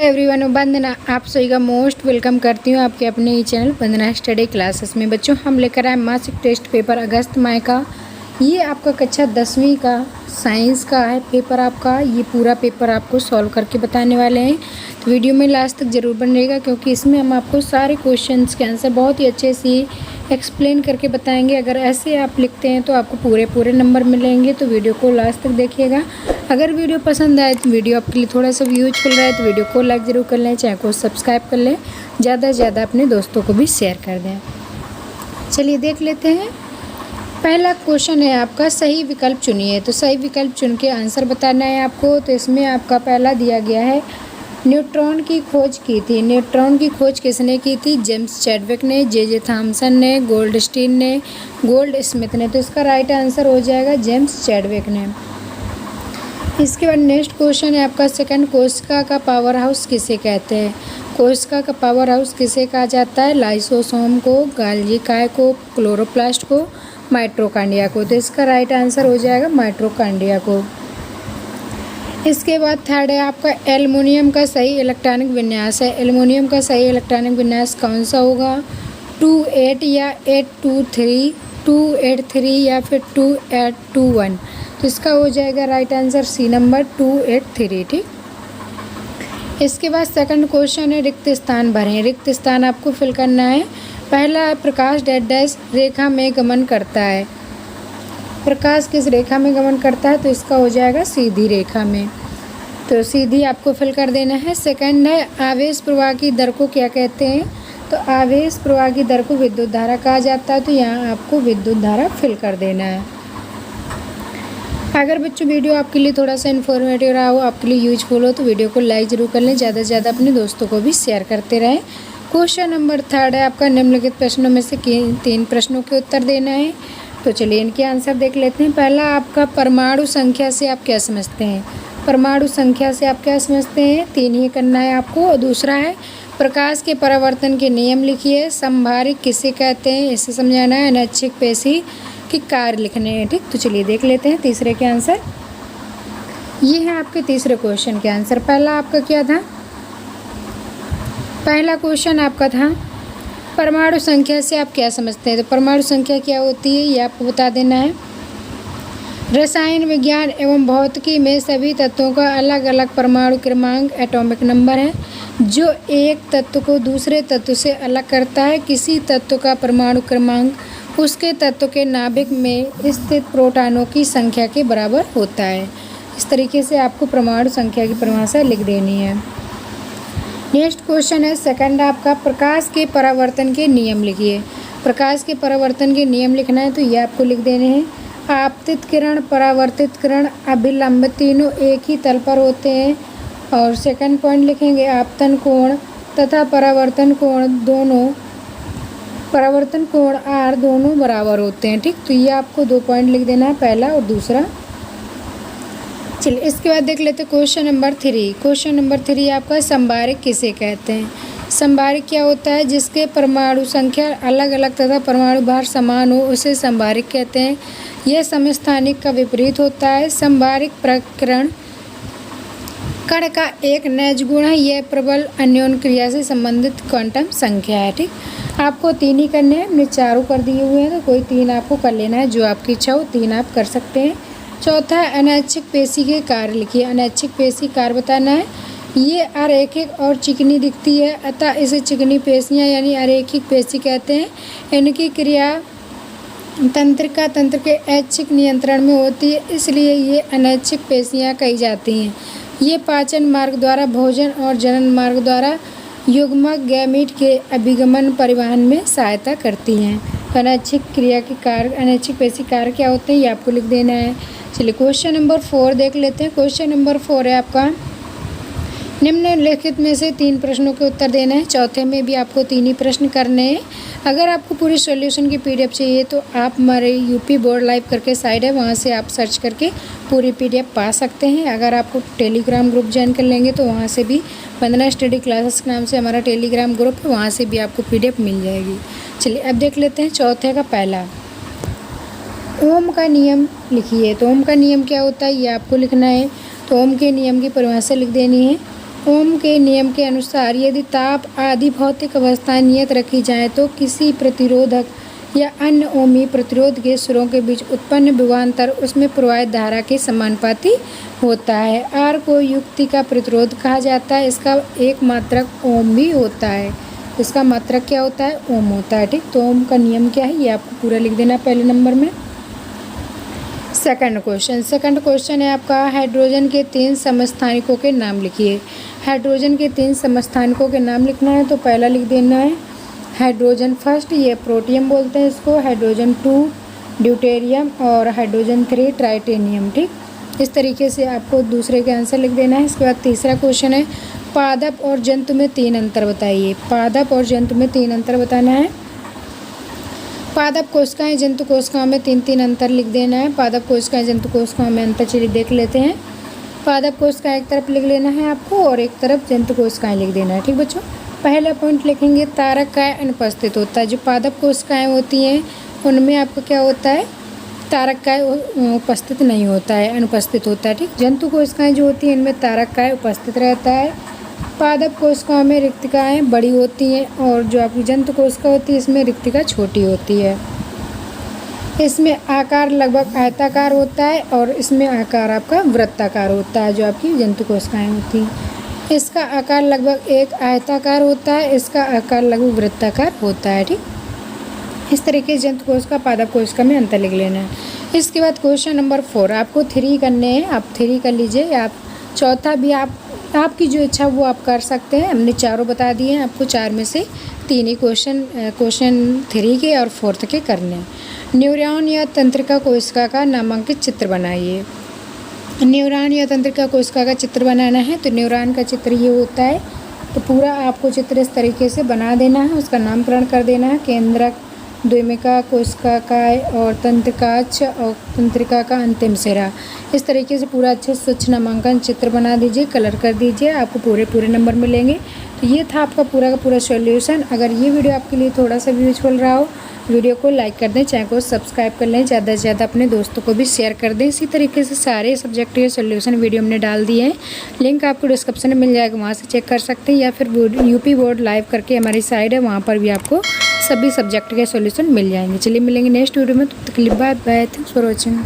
Everyone, वंदना आप सभी का मोस्ट वेलकम करती हूँ आपके अपने ही चैनल वंदना स्टडी क्लासेस में। बच्चों, हम लेकर आए मासिक टेस्ट पेपर अगस्त माह का। ये आपका कक्षा 10वीं का साइंस का है पेपर आपका। ये पूरा पेपर आपको सॉल्व करके बताने वाले हैं, तो वीडियो में लास्ट तक ज़रूर बनेगा, क्योंकि इसमें हम आपको सारे क्वेश्चंस के आंसर बहुत ही अच्छे से एक्सप्लेन करके बताएंगे। अगर ऐसे आप लिखते हैं तो आपको पूरे नंबर मिलेंगे, तो वीडियो को लास्ट तक देखिएगा। अगर वीडियो पसंद आए तो वीडियो आपके लिए थोड़ा सा यूजफुल रहे तो वीडियो को लाइक ज़रूर कर लें, चैनल को सब्सक्राइब कर लें, ज़्यादा से ज़्यादा अपने दोस्तों को भी शेयर कर दें। चलिए देख लेते हैं। पहला क्वेश्चन है आपका, सही विकल्प चुनिए। तो सही विकल्प चुन के आंसर बताना है आपको। तो इसमें आपका पहला दिया गया है, न्यूट्रॉन की खोज की थी। न्यूट्रॉन की खोज किसने की थी? जेम्स चैडविक ने, जे थॉमसन ने, गोल्डस्टीन ने, गोल्ड स्मिथ ने। तो इसका राइट आंसर हो जाएगा जेम्स चैडविक ने। इसके बाद नेक्स्ट क्वेश्चन है आपका, सेकंड, कोशिका का पावर हाउस किसे कहते हैं? कोशिका का पावर हाउस किसे कहा जाता है? लाइसोसोम को, गोल्गी काय को, क्लोरोप्लास्ट को, माइटोकॉन्ड्रिया को। तो इसका राइट आंसर हो जाएगा माइटोकॉन्ड्रिया को। इसके बाद थर्ड है आपका, एल्युमिनियम का सही इलेक्ट्रॉनिक विन्यास है। एल्युमिनियम का सही इलेक्ट्रॉनिक विन्यास कौन सा होगा? 28 या 823, 283 या फिर 2821। तो इसका हो जाएगा राइट आंसर सी नंबर 283। ठीक। इसके बाद सेकंड क्वेश्चन है, रिक्त स्थान भरें। रिक्त स्थान आपको फिल करना है। पहला है, प्रकाश डैश रेखा में गमन करता है। प्रकाश किस रेखा में गमन करता है? तो इसका हो जाएगा सीधी रेखा में। तो सीधी आपको फिल कर देना है। सेकंड है, आवेश प्रवाह की दर को क्या कहते हैं? तो आवेश प्रवाह की दर को विद्युत धारा कहा जाता है। तो यहाँ आपको विद्युत धारा फिल कर देना है। अगर बच्चों वीडियो आपके लिए थोड़ा सा इन्फॉर्मेटिव रहा हो, आपके लिए यूजफुल हो, तो वीडियो को लाइक ज़रूर कर लें, ज़्यादा से ज़्यादा अपने दोस्तों को भी शेयर करते रहें। क्वेश्चन नंबर थर्ड है आपका, निम्नलिखित प्रश्नों में से 3 प्रश्नों के उत्तर देना है। तो चलिए इनके आंसर देख लेते हैं। पहला आपका, परमाणु संख्या से आप क्या समझते हैं? परमाणु संख्या से आप क्या समझते हैं? 3 ही करना है आपको। और दूसरा है, प्रकाश के परावर्तन के नियम लिखिए। संभारिक किसे कहते हैं? इसे समझाना है। अनैच्छिक पेशी के कार्य लिखने हैं। ठीक, तो चलिए देख लेते हैं तीसरे के आंसर। ये है आपके तीसरे क्वेश्चन के आंसर। पहला आपका क्या था? पहला क्वेश्चन आपका था, परमाणु संख्या से आप क्या समझते हैं? तो परमाणु संख्या क्या होती है ये आपको बता देना है। रसायन विज्ञान एवं भौतिकी में सभी तत्वों का अलग अलग परमाणु क्रमांक एटॉमिक नंबर है, जो एक तत्व को दूसरे तत्व से अलग करता है। किसी तत्व का परमाणु क्रमांक उसके तत्व के नाभिक में स्थित प्रोटॉनों की संख्या के बराबर होता है। इस तरीके से आपको परमाणु संख्या की परिभाषा लिख देनी है। नेक्स्ट क्वेश्चन है सेकंड आपका, प्रकाश के परावर्तन के नियम लिखिए। प्रकाश के परावर्तन के नियम लिखना है, तो ये आपको लिख देने हैं। आपतित किरण, परावर्तित किरण, अभिलंब, तीनों एक ही तल पर होते हैं। और सेकंड पॉइंट लिखेंगे, आपतन कोण तथा परावर्तन कोण दोनों, परावर्तन कोण आर दोनों बराबर होते हैं। ठीक, तो ये आपको 2 पॉइंट लिख देना है, पहला और दूसरा। चलिए इसके बाद देख लेते हैं क्वेश्चन नंबर 3। क्वेश्चन नंबर 3 आपका, संभारिक किसे कहते हैं? संभारिक क्या होता है? जिसके परमाणु संख्या अलग अलग तथा परमाणु भार समान हो, उसे संभारिक कहते हैं। यह समस्थानिक का विपरीत होता है। संभारिक प्रकरण कण का एक नैज गुण है। यह प्रबल अन्योन्य क्रिया से संबंधित क्वांटम संख्या है। ठीक, आपको 3 ही करने हैं, हमने 4 कर दिए हुए हैं, तो कोई 3 आपको कर लेना है, जो आपकी इच्छा हो 3 आप कर सकते हैं। चौथा है, अनैच्छिक पेशी के कार्य लिखिए। अनैच्छिक पेशी कार्य बताना है। ये अरेखिक और चिकनी दिखती है, अतः इसे चिकनी पेशियाँ यानी अरेखिक पेशी कहते हैं। इनकी क्रिया तंत्रिका तंत्र के ऐच्छिक नियंत्रण में होती है, इसलिए ये अनैच्छिक पेशियाँ कही जाती हैं। ये पाचन मार्ग द्वारा, भोजन और जनन मार्ग द्वारा युग्मक गैमीट के अभिगमन परिवहन में सहायता करती हैं। अनैच्छिक क्रिया के कार्य, अनैच्छिक पेशी कार्य क्या होते हैं, ये आपको लिख देना है। चलिए क्वेश्चन नंबर 4 देख लेते हैं। क्वेश्चन नंबर 4 है आपका, निम्नलिखित में से 3 प्रश्नों के उत्तर देना है। चौथे में भी आपको 3 ही प्रश्न करने हैं। अगर आपको पूरी सॉल्यूशन की PDF चाहिए तो आप हमारे यूपी बोर्ड लाइव करके साइड है, वहाँ से आप सर्च करके पूरी PDF पा सकते हैं। अगर आपको टेलीग्राम ग्रुप ज्वाइन कर लेंगे तो वहाँ से भी वंदना स्टडी क्लासेस के नाम से हमारा टेलीग्राम ग्रुप है, वहाँ से भी आपको PDF मिल जाएगी। चलिए अब देख लेते हैं चौथे का पहला, ओम का नियम लिखिए। तो ओम का नियम क्या होता है ये आपको लिखना है। तो ओम के नियम की परिभाषा लिख देनी है। ओम के नियम के अनुसार यदि ताप आदि भौतिक अवस्थाएं नियत रखी जाएं तो किसी प्रतिरोधक या अन्य ओमी प्रतिरोध के सुरों के बीच उत्पन्न विभवांतर उसमें प्रवाहित धारा के समानुपाती होता है। आर को युक्ति का प्रतिरोध कहा जाता है। इसका एक मात्रक ओम भी होता है। इसका मात्रक क्या होता है? ओम होता है। ठीक, तो ओम का नियम क्या है ये आपको पूरा लिख देना पहले नंबर में। सेकंड क्वेश्चन है आपका हाइड्रोजन के 3 समस्थानिकों के नाम लिखिए। हाइड्रोजन के 3 समस्थानिकों के नाम लिखना है तो पहला लिख देना है हाइड्रोजन फर्स्ट, ये प्रोटियम बोलते हैं इसको, हाइड्रोजन 2 ड्यूटेरियम और हाइड्रोजन 3 ट्राइटेनियम। ठीक, इस तरीके से आपको दूसरे के आंसर लिख देना है। इसके बाद तीसरा क्वेश्चन है पादप और जंतु में 3 अंतर बताइए। पादप और जंतु में 3 अंतर बताना है। पादप कोशिकाएं जंतु कोशिकाओं में 3 अंतर लिख देना है। पादप कोशिकाएं जंतु कोशिकाओं में अंतर चलिए देख लेते हैं। पादप कोशिकाएं एक तरफ लिख लेना है आपको और एक तरफ जंतु कोशिकाएं लिख देना है। ठीक बच्चों, पहला पॉइंट लिखेंगे तारक काय अनुपस्थित होता है। जो पादप कोशिकाएं होती हैं उनमें आपको क्या होता है? तारक काय उपस्थित नहीं होता है, अनुपस्थित होता है। ठीक, जंतु कोशिकाएं जो होती हैं इनमें तारक काय उपस्थित रहता है। पादप कोशिकाओं में रिक्तिकाएँ बड़ी होती हैं और जो आपकी जंतु कोशिका होती है इसमें रिक्तिका छोटी होती है। इसमें आकार लगभग आयताकार होता है और इसमें आकार आपका वृत्ताकार होता है। जो आपकी जंतु कोशिकाएँ होती हैं इसका आकार लगभग एक आयताकार होता है, इसका आकार लगभग वृत्ताकार होता है। ठीक, इस तरीके से जंतु कोशिका पादप कोशिका में अंतर लिख लेना है। इसके बाद क्वेश्चन नंबर 4 आपको 3 करने हैं। आप 3 कर लीजिए, आप चौथा भी आपकी जो इच्छा वो आप कर सकते हैं। हमने चारों बता दिए हैं आपको, 4 में से 3 ही क्वेश्चन 3 के और 4th के करने हैं। न्यूरॉन या तंत्रिका कोशिका का नामांकित चित्र बनाइए। न्यूरॉन या तंत्रिका कोशिका का चित्र बनाना है तो न्यूरॉन का चित्र ये होता है। तो पूरा आपको चित्र इस तरीके से बना देना है, उसका नामकरण कर देना है। केंद्रक, द्विमिका, कोशिकाकाय और तंत्रिकाक्ष और तंत्रिका का अंतिम सिरा। इस तरीके से पूरा अच्छे से स्वच्छ नामांकन चित्र बना दीजिए, कलर कर दीजिए, आपको पूरे नंबर मिलेंगे। तो ये था आपका पूरा का पूरा सॉल्यूशन। अगर ये वीडियो आपके लिए थोड़ा सा भी यूजफुल रहा हो, वीडियो को लाइक कर दें, चैनल को सब्सक्राइब कर लें, ज़्यादा से ज़्यादा अपने दोस्तों को भी शेयर कर दें। इसी तरीके से सारे सब्जेक्ट के सॉल्यूशन वीडियो हमने डाल दिए हैं, लिंक आपको डिस्क्रिप्शन में मिल जाएगा, वहाँ से चेक कर सकते हैं। या फिर यूपी बोर्ड लाइव करके हमारी साइट है, वहाँ पर भी आपको सभी सब्जेक्ट के सॉल्यूशन मिल जाएंगे। चलिए मिलेंगे नेक्स्ट वीडियो में, तब तक के लिए bye bye, thanks for watching.